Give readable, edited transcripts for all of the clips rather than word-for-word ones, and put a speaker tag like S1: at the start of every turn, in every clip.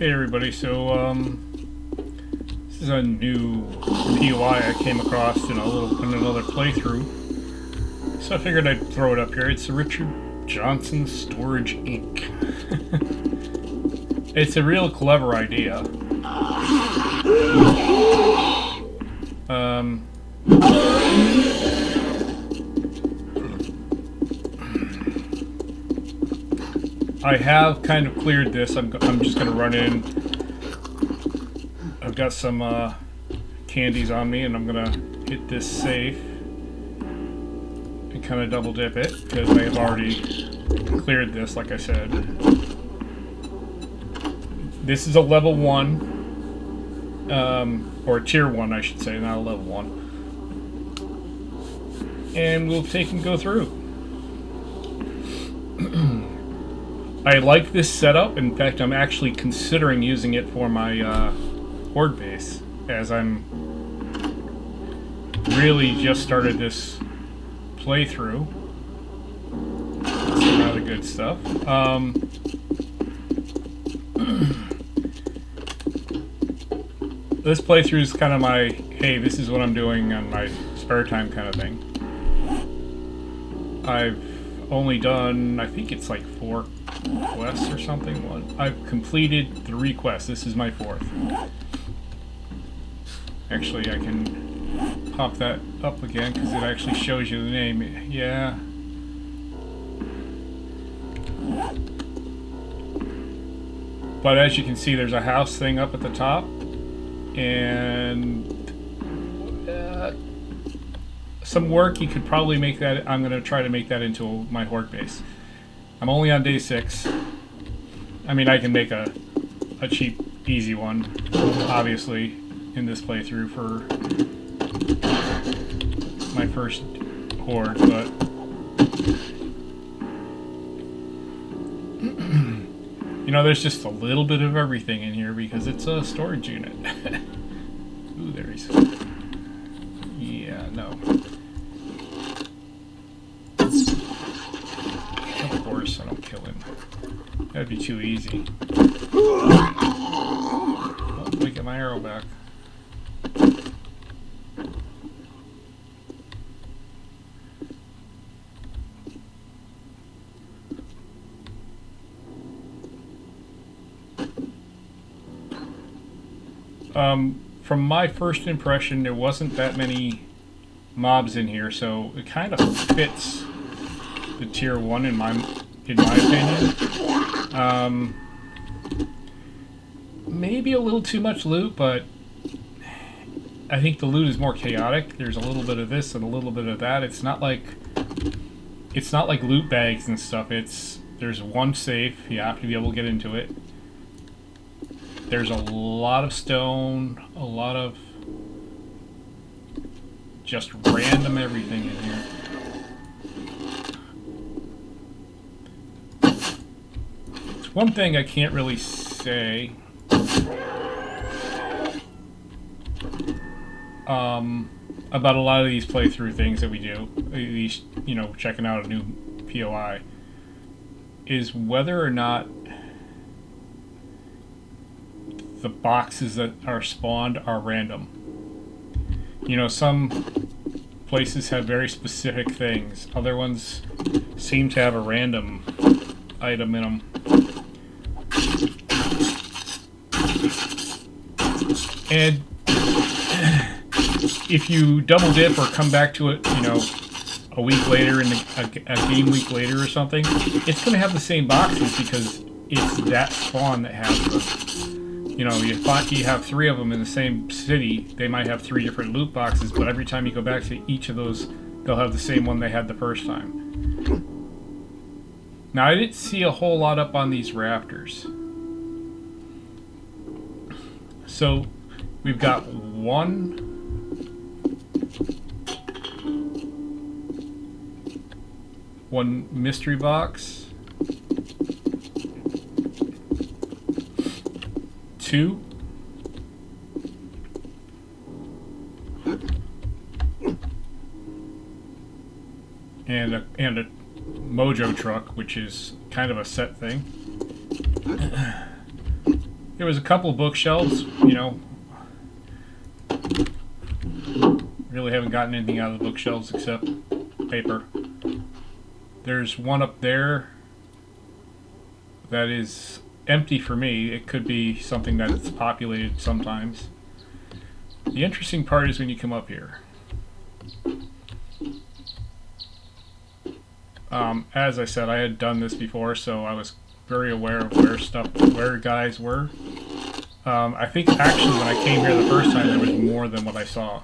S1: Hey everybody, so this is a new POI I came across in another playthrough. So I figured I'd throw it up here. It's the Richard Johnson Storage Inc. It's a real clever idea. I have kind of cleared this. I'm just going to run in. I've got some candies on me, and I'm going to hit this safe and kind of double dip it because I have already cleared this, like I said. This is a level 1, or a tier 1, I should say, not a level 1. And we'll take and go through. I like this setup. In fact, I'm actually considering using it for my horde base, as I'm really just started this playthrough. Some rather good stuff. This playthrough is kind of my, hey, this is what I'm doing on my spare time kind of thing. I've only done, I think it's like 4 quests or something. I've completed 3 quests. This is my 4th. Actually, I can pop that up again because it actually shows you the name. Yeah. But as you can see, there's a house thing up at the top, and some work. You could probably make that. I'm going to try to make that into my horde base. I'm only on day 6. I mean, I can make a cheap, easy one, obviously, in this playthrough for my first horde, but you know, there's just a little bit of everything in here because it's a storage unit. Ooh, there he's. Yeah, no. Of course, I don't kill him. That'd be too easy. Oh, let me get my arrow back. From my first impression, there wasn't that many mobs in here, so it kind of fits the tier 1 in my opinion. Maybe a little too much loot, but I think the loot is more chaotic. There's a little bit of this and a little bit of that. It's not like loot bags and stuff. There's one safe. You have to be able to get into it. There's a lot of stone, a lot of just random everything in here. It's one thing I can't really say about a lot of these playthrough things that we do, these, you know, checking out a new POI, is whether or not the boxes that are spawned are random. You know, some places have very specific things. Other ones seem to have a random item in them. And if you double dip or come back to it, you know, a week later, in a game week later or something, it's going to have the same boxes because it's that spawn that has them. You know, you have 3 of them in the same city. They might have 3 different loot boxes, but every time you go back to each of those, they'll have the same one they had the first time. Now, I didn't see a whole lot up on these rafters. So, we've got one mystery box. 2. And a mojo truck, which is kind of a set thing. There was a couple bookshelves, you know. Really haven't gotten anything out of the bookshelves except paper. There's one up there that is empty for me. It could be something that it's populated sometimes. The interesting part is when you come up here. As I said, I had done this before, so I was very aware of where guys were. I think actually when I came here the first time there was more than what I saw,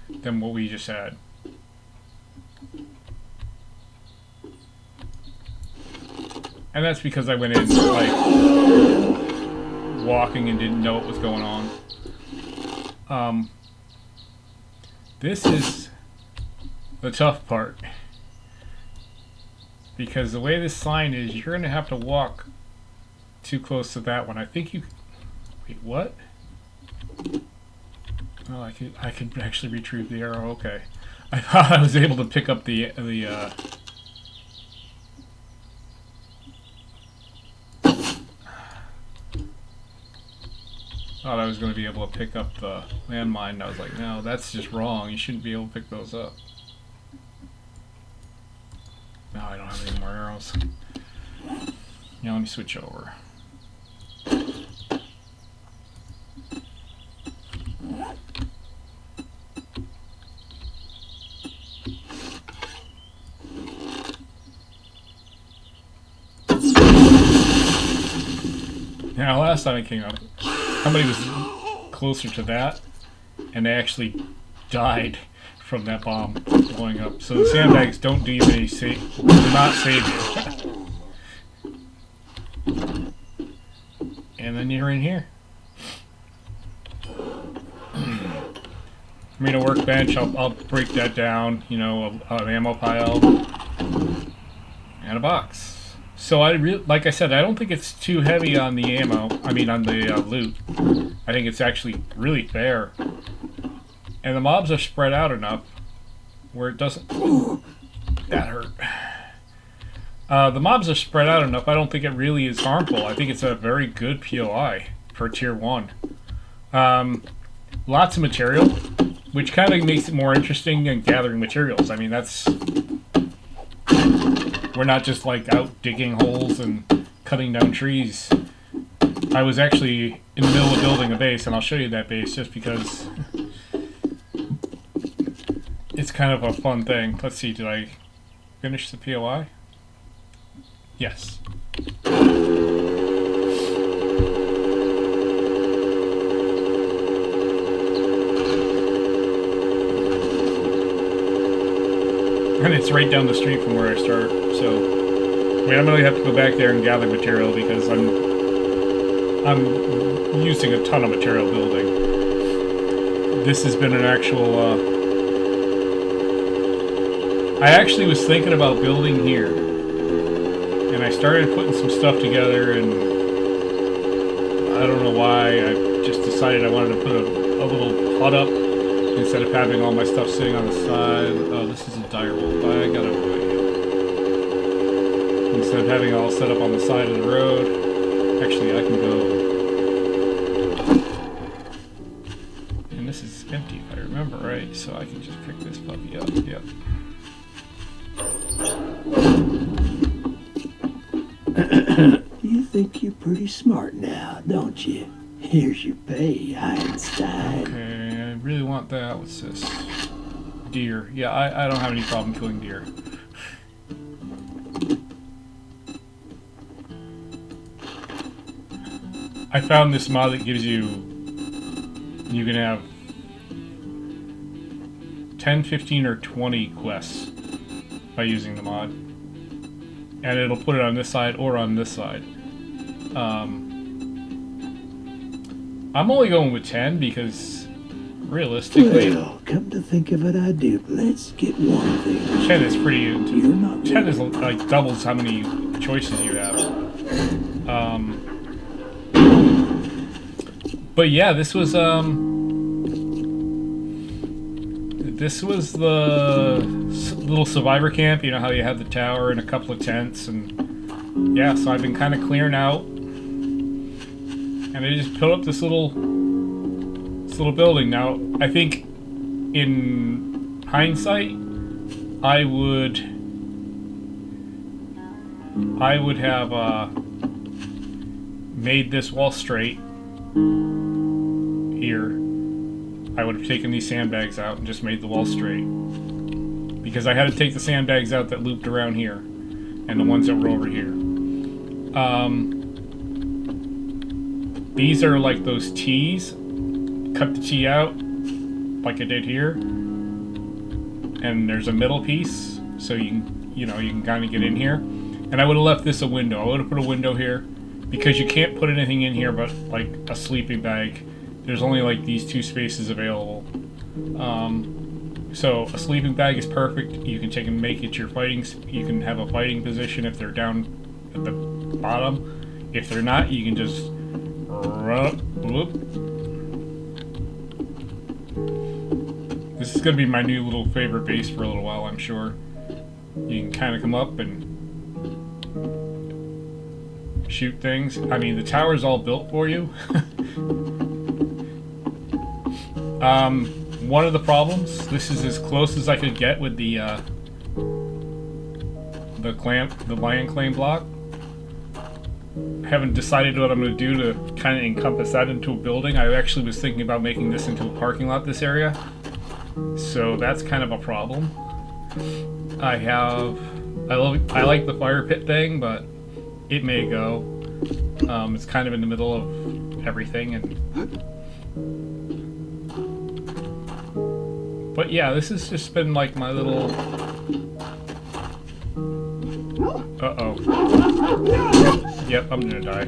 S1: than what we just had. And that's because I went in like walking and didn't know what was going on. This is the tough part. Because the way this sign is, you're going to have to walk too close to that one. I think you... Wait, what? Oh, I could actually retrieve the arrow. Okay. I thought I was able to pick up the thought I was going to be able to pick up the landmine, and I was like, no, that's just wrong. You shouldn't be able to pick those up. No, I don't have any more arrows. Yeah, let me switch over. Now, last time I came up, somebody was closer to that, and they actually died from that bomb blowing up. So the sandbags don't do you any do not save you. And then you're in here. I mean, a workbench, I'll break that down, you know, an ammo pile, and a box. So like I said, I don't think it's too heavy on the ammo, I mean on the loot. I think it's actually really fair. And the mobs are spread out enough where it doesn't... Ooh, that hurt. The mobs are spread out enough, I don't think it really is harmful. I think it's a very good POI for Tier 1. Lots of material, which kind of makes it more interesting than gathering materials. I mean, that's... We're not just like out digging holes and cutting down trees. I was actually in the middle of building a base, and I'll show you that base just because it's kind of a fun thing. Let's see, did I finish the POI? Yes. And it's right down the street from where I start, so I mean, I'm gonna have to go back there and gather material because I'm using a ton of material building. This has been an actual. I actually was thinking about building here, and I started putting some stuff together, and I don't know why. I just decided I wanted to put a little hut up. Instead of having all my stuff sitting on the side. Oh, this is a dire wolf. I gotta avoid you. Instead of having it all set up on the side of the road. Actually, I can go... And this is empty, if I remember right. So I can just pick this puppy up. Yep.
S2: You think you're pretty smart now, don't you? Here's your pay, Einstein.
S1: Okay, I really want that. What's this? Deer. Yeah, I don't have any problem killing deer. I found this mod that gives you can have 10, 15, or 20 quests by using the mod. And it'll put it on this side or on this side. I'm only going with 10 because, realistically...
S2: Well, come to think of it, I do. Let's get one thing.
S1: 10 is pretty...
S2: You're not
S1: 10 is like doubles how many choices you have. But yeah, this was the little survivor camp. You know how you have the tower and a couple of tents, and yeah, so I've been kind of clearing out. and I just built up this little building. Now, I think in hindsight, I would have made this wall straight here. I would have taken these sandbags out and just made the wall straight, because I had to take the sandbags out that looped around here and the ones that were over here. These are like those T's. Cut the T out like I did here, and there's a middle piece, so you can kind of get in here. And I would have left this a window. I would have put a window here, because you can't put anything in here but like a sleeping bag. There's only like these two spaces available. So a sleeping bag is perfect. You can take and make it your fighting. You can have a fighting position if they're down at the bottom. If they're not, you can just whoop. This is going to be my new little favorite base for a little while, I'm sure. You can kind of come up and shoot things. I mean, the tower's all built for you. One of the problems, this is as close as I could get with the lion claim block. I haven't decided what I'm going to do to kind of encompass that into a building. I actually was thinking about making this into a parking lot, this area. So that's kind of a problem. I like the fire pit thing, but it may go. It's kind of in the middle of everything, but yeah, this has just been like my little. Uh-oh. Yep, I'm gonna die.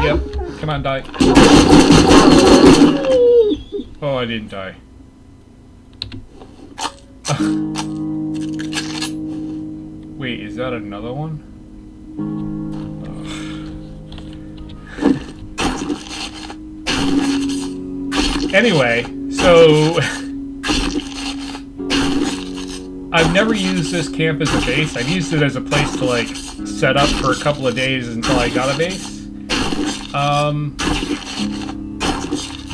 S1: Yep, come on, die. Oh, I didn't die. Wait, is that another one? Anyway, so I've never used this camp as a base. I've used it as a place to like set up for a couple of days until I got a base. And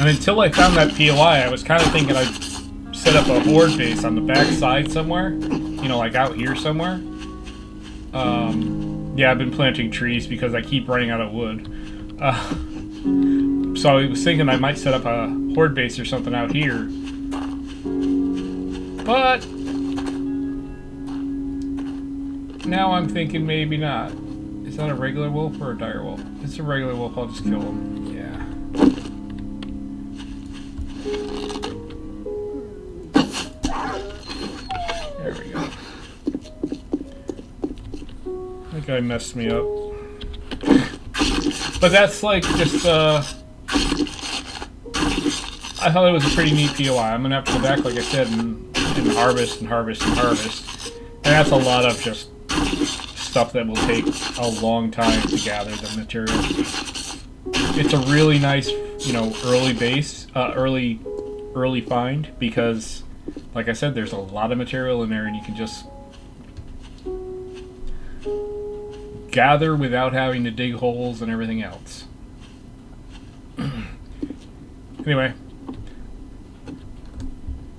S1: until I found that POI, I was kind of thinking I'd set up a horde base on the back side somewhere. You know, like out here somewhere. Yeah, I've been planting trees because I keep running out of wood. So I was thinking I might set up a horde base or something out here. But now I'm thinking maybe not. Is that a regular wolf or a dire wolf? If it's a regular wolf, I'll just kill him. Yeah. There we go. That guy messed me up. But that's like just, I thought it was a pretty neat POI. I'm going to have to go back, like I said, and harvest and harvest and harvest. And that's a lot of just stuff that will take a long time to gather the material. It's a really nice, you know, early base, early find, because, like I said, there's a lot of material in there, and you can just gather without having to dig holes and everything else. Anyway,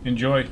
S1: enjoy.